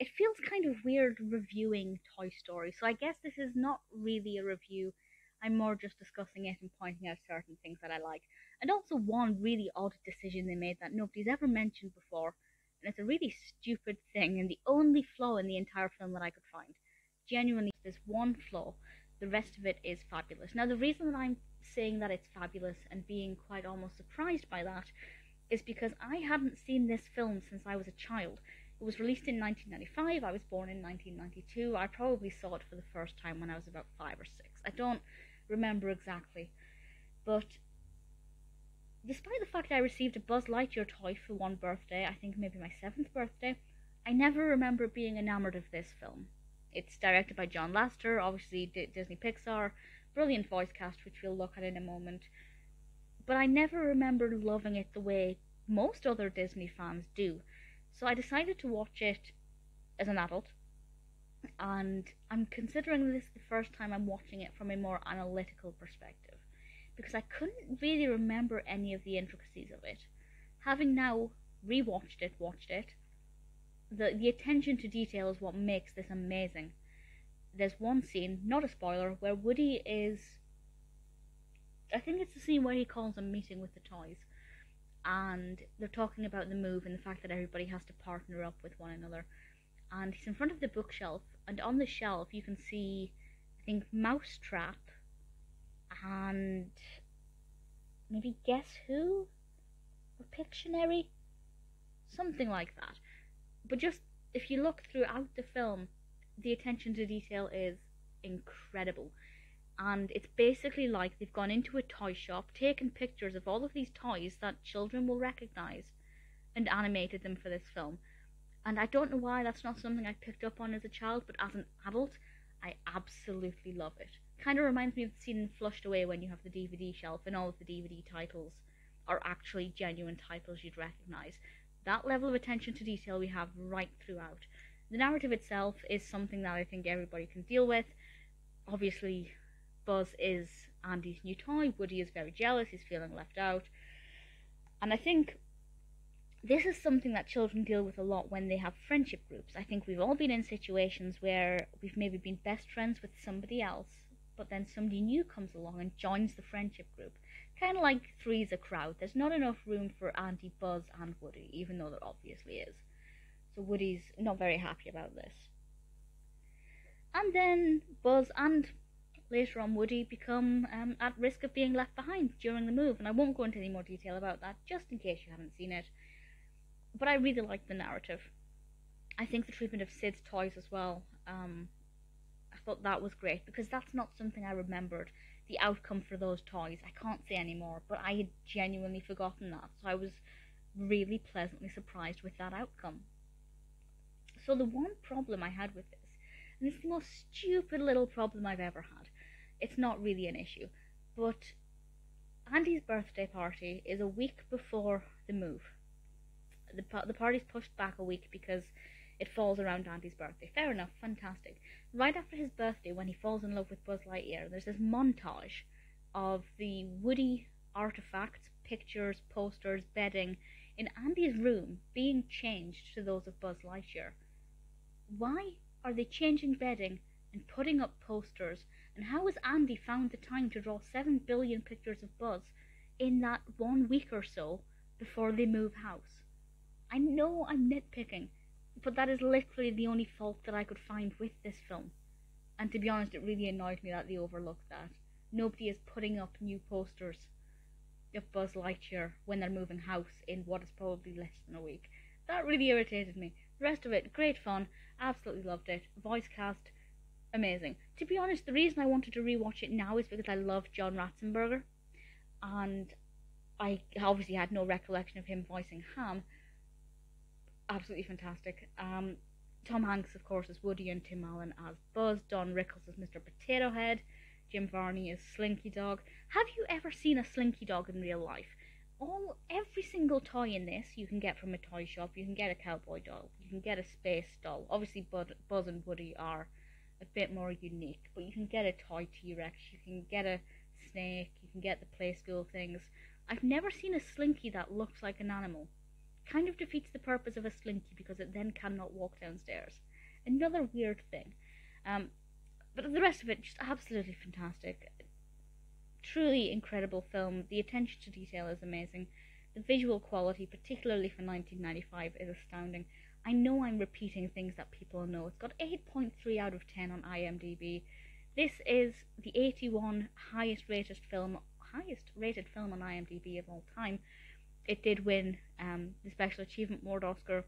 it feels kind of weird reviewing Toy Story, so I guess this is not really a review. I'm more just discussing it and pointing out certain things that I like. And also one really odd decision they made that nobody's ever mentioned before, and it's a really stupid thing, and the only flaw in the entire film that I could find. Genuinely, there's one flaw. The rest of it is fabulous. Now, the reason that I'm saying that it's fabulous and being quite almost surprised by that is because I hadn't seen this film since I was a child. It was released in 1995. I was born in 1992. I probably saw it for the first time when I was about 5 or 6. I don't remember exactly. But despite the fact I received a Buzz Lightyear toy for one birthday, I think maybe my 7th birthday, I never remember being enamored of this film. It's directed by John Lasseter, obviously Disney Pixar, brilliant voice cast, which we'll look at in a moment. But I never remember loving it the way most other Disney fans do. So I decided to watch it as an adult, and I'm considering this the first time I'm watching it from a more analytical perspective, because I couldn't really remember any of the intricacies of it. Having now watched it, the attention to detail is what makes this amazing. There's one scene, not a spoiler, where Woody is... I think it's the scene where he calls a meeting with the toys, and they're talking about the move and the fact that everybody has to partner up with one another. And he's in front of the bookshelf, and on the shelf you can see, I think, Mousetrap and maybe Guess Who? Or Pictionary? Something like that. But just, if you look throughout the film, the attention to detail is incredible. And it's basically like they've gone into a toy shop, taken pictures of all of these toys that children will recognise, and animated them for this film. And I don't know why that's not something I picked up on as a child, but as an adult, I absolutely love it. Kind of reminds me of the scene in Flushed Away when you have the DVD shelf and all of the DVD titles are actually genuine titles you'd recognise. That level of attention to detail we have right throughout. The narrative itself is something that I think everybody can deal with. Obviously, Buzz is Andy's new toy. Woody is very jealous. He's feeling left out. And I think this is something that children deal with a lot when they have friendship groups. I think we've all been in situations where we've maybe been best friends with somebody else, but then somebody new comes along and joins the friendship group. Kind of like Three's a Crowd. There's not enough room for Andy, Buzz, and Woody, even though there obviously is. So Woody's not very happy about this. And then Buzz and later on Woody become at risk of being left behind during the move, and I won't go into any more detail about that, just in case you haven't seen it. But I really like the narrative. I think the treatment of Sid's toys as well, I thought that was great, because that's not something I remembered. The outcome for those toys, I can't say anymore, but I had genuinely forgotten that, so I was really pleasantly surprised with that outcome. So the one problem I had with this, and it's the most stupid little problem I've ever had, it's not really an issue, but Andy's birthday party is a week before the move. The party's pushed back a week because it falls around Andy's birthday. Fair enough, fantastic. Right after his birthday, when he falls in love with Buzz Lightyear, there's this montage of the Woody artifacts, pictures, posters, bedding in Andy's room being changed to those of Buzz Lightyear. Why are they changing bedding and putting up posters, and how has Andy found the time to draw 7 billion pictures of Buzz in that 1 week or so before they move house? I know I'm nitpicking, but that is literally the only fault that I could find with this film. And to be honest, it really annoyed me that they overlooked that. Nobody is putting up new posters of Buzz Lightyear when they're moving house in what is probably less than a week. That really irritated me. The rest of it, great fun, absolutely loved it. Voice cast, amazing. To be honest, the reason I wanted to rewatch it now is because I love John Ratzenberger, and I obviously had no recollection of him voicing Ham. Absolutely fantastic. Tom Hanks, of course, as Woody, and Tim Allen as Buzz. Don Rickles as Mr. Potato Head. Jim Varney as Slinky Dog. Have you ever seen a Slinky Dog in real life? Every single toy in this you can get from a toy shop. You can get a cowboy doll. You can get a space doll. Obviously, Buzz and Woody are a bit more unique, but you can get a toy T-Rex. You can get a snake. You can get the play school things. I've never seen a Slinky that looks like an animal. Kind of defeats the purpose of a Slinky because it then cannot walk downstairs. Another weird thing. But the rest of it, just absolutely fantastic. Truly incredible film. The attention to detail is amazing. The visual quality, particularly for 1995, is astounding. I know I'm repeating things that people know. It's got 8.3 out of 10 on IMDb. This is the 81 highest rated film on IMDb of all time. It did win the Special Achievement Award Oscar,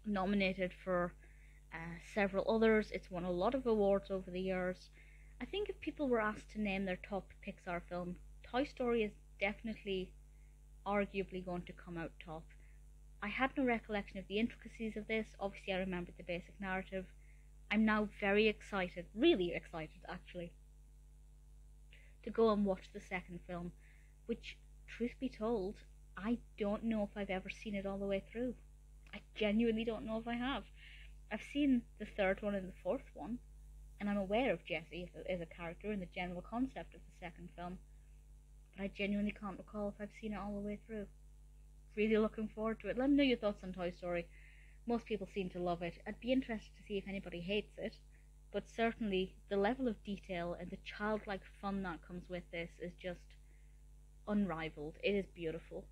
nominated for several others. It's won a lot of awards over the years. I think if people were asked to name their top Pixar film, Toy Story is definitely, arguably going to come out top. I had no recollection of the intricacies of this. Obviously, I remembered the basic narrative. I'm now very excited, really excited actually, to go and watch the second film, which, truth be told, I don't know if I've ever seen it all the way through. I genuinely don't know if I have. I've seen the third one and the fourth one, and I'm aware of Jessie as a character and the general concept of the second film, but I genuinely can't recall if I've seen it all the way through. Really looking forward to it. Let me know your thoughts on Toy Story. Most people seem to love it. I'd be interested to see if anybody hates it, but certainly the level of detail and the childlike fun that comes with this is just unrivaled. It is beautiful.